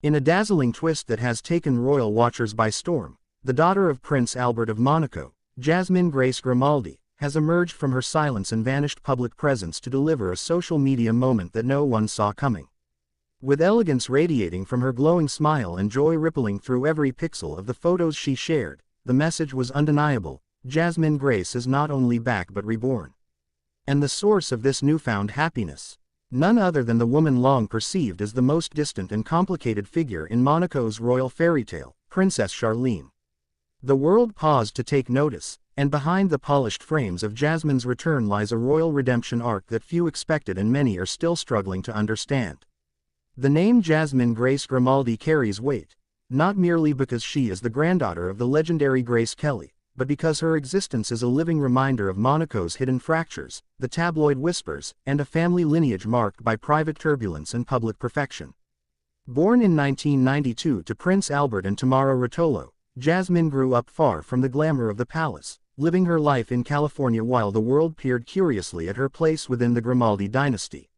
In a dazzling twist that has taken royal watchers by storm, the daughter of Prince Albert of Monaco, Jasmine Grace Grimaldi, has emerged from her silence and vanished public presence to deliver a social media moment that no one saw coming. With elegance radiating from her glowing smile and joy rippling through every pixel of the photos she shared, the message was undeniable: Jasmine Grace is not only back but reborn. And the source of this newfound happiness? None other than the woman long perceived as the most distant and complicated figure in Monaco's royal fairy tale, Princess Charlene. The world paused to take notice, and behind the polished frames of Jasmine's return lies a royal redemption arc that few expected and many are still struggling to understand. The name Jasmine Grace Grimaldi carries weight, not merely because she is the granddaughter of the legendary Grace Kelly, but because her existence is a living reminder of Monaco's hidden fractures, the tabloid whispers, and a family lineage marked by private turbulence and public perfection. Born in 1992 to Prince Albert and Tamara Ruotolo, Jasmine grew up far from the glamour of the palace, living her life in California while the world peered curiously at her place within the Grimaldi dynasty.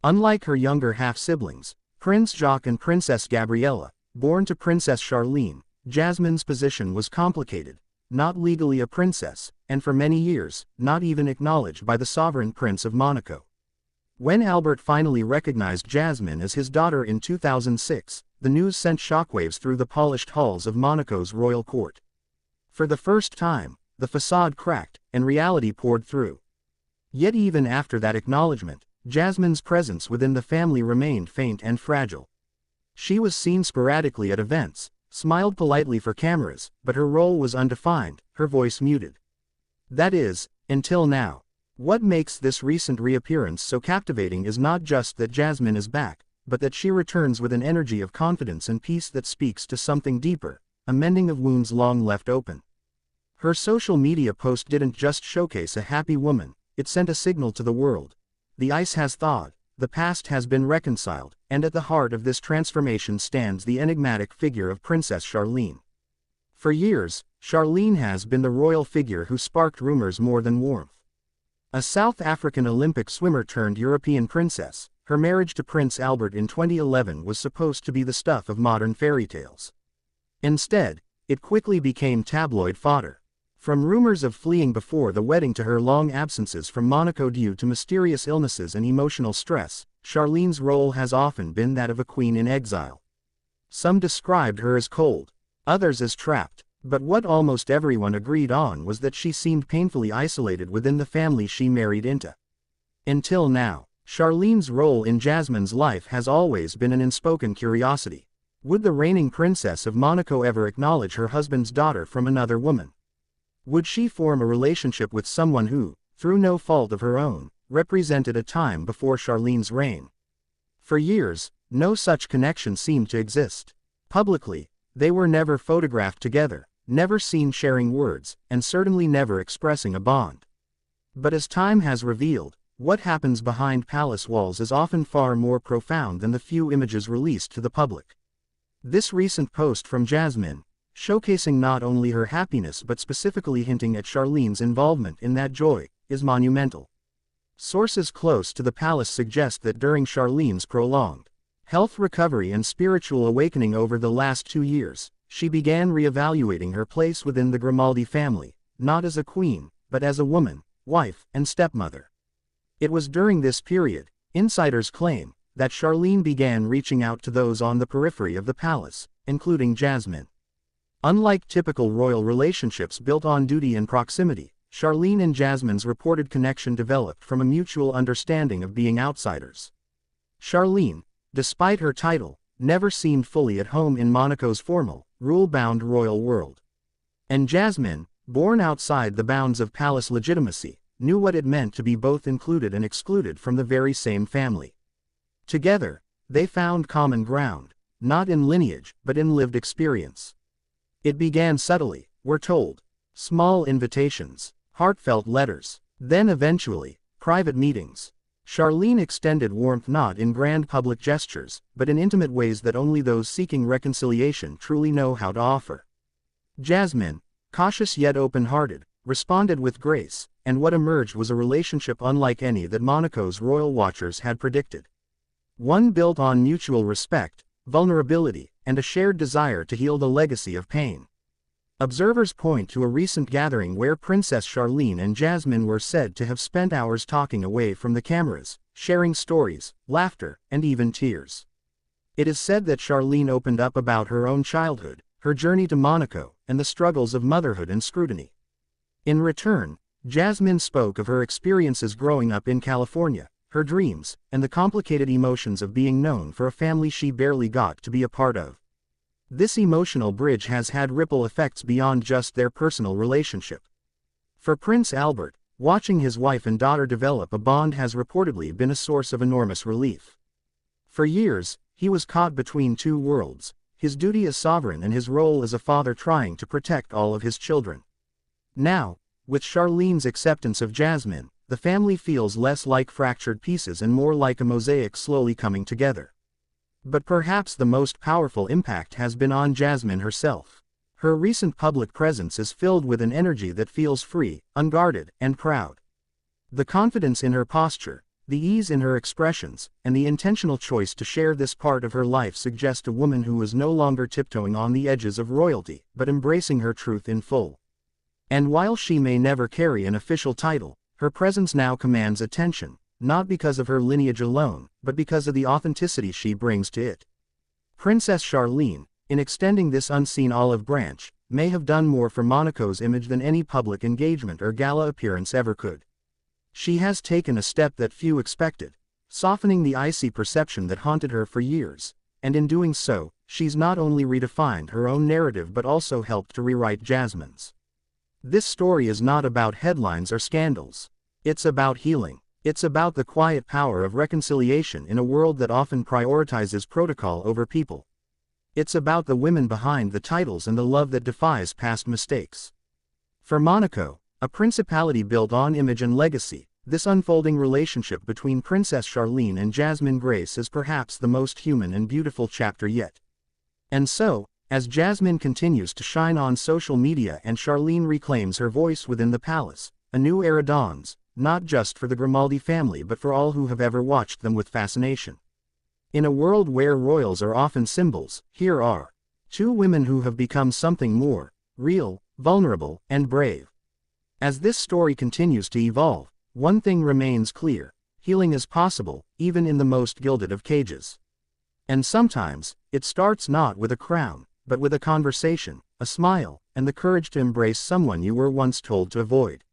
Unlike her younger half-siblings, Prince Jacques and Princess Gabriella, born to Princess Charlene, Jasmine's position was complicated. Not legally a princess, and for many years, not even acknowledged by the sovereign prince of Monaco. When Albert finally recognized Jasmine as his daughter in 2006, the news sent shockwaves through the polished halls of Monaco's royal court. For the first time, the facade cracked, and reality poured through. Yet even after that acknowledgement, Jasmine's presence within the family remained faint and fragile. She was seen sporadically at events, smiled politely for cameras, but her role was undefined, her voice muted. That is, until now. What makes this recent reappearance so captivating is not just that Jasmine is back, but that she returns with an energy of confidence and peace that speaks to something deeper, a mending of wounds long left open. Her social media post didn't just showcase a happy woman, it sent a signal to the world. The ice has thawed, the past has been reconciled, and at the heart of this transformation stands the enigmatic figure of Princess Charlene. For years, Charlene has been the royal figure who sparked rumors more than warmth. A South African Olympic swimmer turned European princess, her marriage to Prince Albert in 2011 was supposed to be the stuff of modern fairy tales. Instead, it quickly became tabloid fodder. From rumors of fleeing before the wedding to her long absences from Monaco due to mysterious illnesses and emotional stress, Charlene's role has often been that of a queen in exile. Some described her as cold, others as trapped, but what almost everyone agreed on was that she seemed painfully isolated within the family she married into. Until now, Charlene's role in Jasmine's life has always been an unspoken curiosity. Would the reigning princess of Monaco ever acknowledge her husband's daughter from another woman? Would she form a relationship with someone who, through no fault of her own, represented a time before Charlene's reign? For years, no such connection seemed to exist. Publicly, they were never photographed together, never seen sharing words, and certainly never expressing a bond. But as time has revealed, what happens behind palace walls is often far more profound than the few images released to the public. This recent post from Jasmine, showcasing not only her happiness but specifically hinting at Charlene's involvement in that joy, is monumental. Sources close to the palace suggest that during Charlene's prolonged health recovery and spiritual awakening over the last 2 years, she began reevaluating her place within the Grimaldi family, not as a queen, but as a woman, wife, and stepmother. It was during this period, insiders claim, that Charlene began reaching out to those on the periphery of the palace, including Jasmine. Unlike typical royal relationships built on duty and proximity, Charlene and Jasmine's reported connection developed from a mutual understanding of being outsiders. Charlene, despite her title, never seemed fully at home in Monaco's formal, rule-bound royal world. And Jasmine, born outside the bounds of palace legitimacy, knew what it meant to be both included and excluded from the very same family. Together, they found common ground, not in lineage, but in lived experience. It began subtly, we're told. Small invitations, heartfelt letters, then eventually, private meetings. Charlene extended warmth not in grand public gestures, but in intimate ways that only those seeking reconciliation truly know how to offer. Jasmine, cautious yet open-hearted, responded with grace, and what emerged was a relationship unlike any that Monaco's royal watchers had predicted. One built on mutual respect, vulnerability, and a shared desire to heal the legacy of pain. Observers point to a recent gathering where Princess Charlene and Jasmine were said to have spent hours talking away from the cameras, sharing stories, laughter, and even tears. It is said that Charlene opened up about her own childhood, her journey to Monaco, and the struggles of motherhood and scrutiny. In return, Jasmine spoke of her experiences growing up in California, her dreams, and the complicated emotions of being known for a family she barely got to be a part of. This emotional bridge has had ripple effects beyond just their personal relationship. For Prince Albert, watching his wife and daughter develop a bond has reportedly been a source of enormous relief. For years, he was caught between two worlds, his duty as sovereign and his role as a father trying to protect all of his children. Now, with Charlene's acceptance of Jasmine, the family feels less like fractured pieces and more like a mosaic slowly coming together. But perhaps the most powerful impact has been on Jasmine herself. Her recent public presence is filled with an energy that feels free, unguarded, and proud. The confidence in her posture, the ease in her expressions, and the intentional choice to share this part of her life suggest a woman who is no longer tiptoeing on the edges of royalty, but embracing her truth in full. And while she may never carry an official title, her presence now commands attention, not because of her lineage alone, but because of the authenticity she brings to it. Princess Charlene, in extending this unseen olive branch, may have done more for Monaco's image than any public engagement or gala appearance ever could. She has taken a step that few expected, softening the icy perception that haunted her for years, and in doing so, she's not only redefined her own narrative but also helped to rewrite Jasmine's. This story is not about headlines or scandals. It's about healing. It's about the quiet power of reconciliation in a world that often prioritizes protocol over people. It's about the women behind the titles and the love that defies past mistakes. For Monaco, a principality built on image and legacy, this unfolding relationship between Princess Charlene and Jasmine Grace is perhaps the most human and beautiful chapter yet. And so, as Jasmine continues to shine on social media and Charlene reclaims her voice within the palace, a new era dawns, not just for the Grimaldi family but for all who have ever watched them with fascination. In a world where royals are often symbols, here are two women who have become something more real, vulnerable, and brave. As this story continues to evolve, one thing remains clear: healing is possible, even in the most gilded of cages. And sometimes, it starts not with a crown, but with a conversation, a smile, and the courage to embrace someone you were once told to avoid.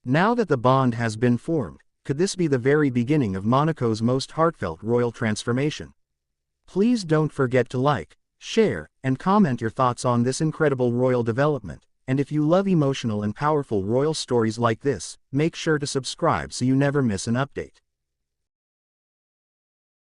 Now that the bond has been formed, could this be the very beginning of Monaco's most heartfelt royal transformation? Please don't forget to like, share, and comment your thoughts on this incredible royal development, and if you love emotional and powerful royal stories like this, make sure to subscribe so you never miss an update.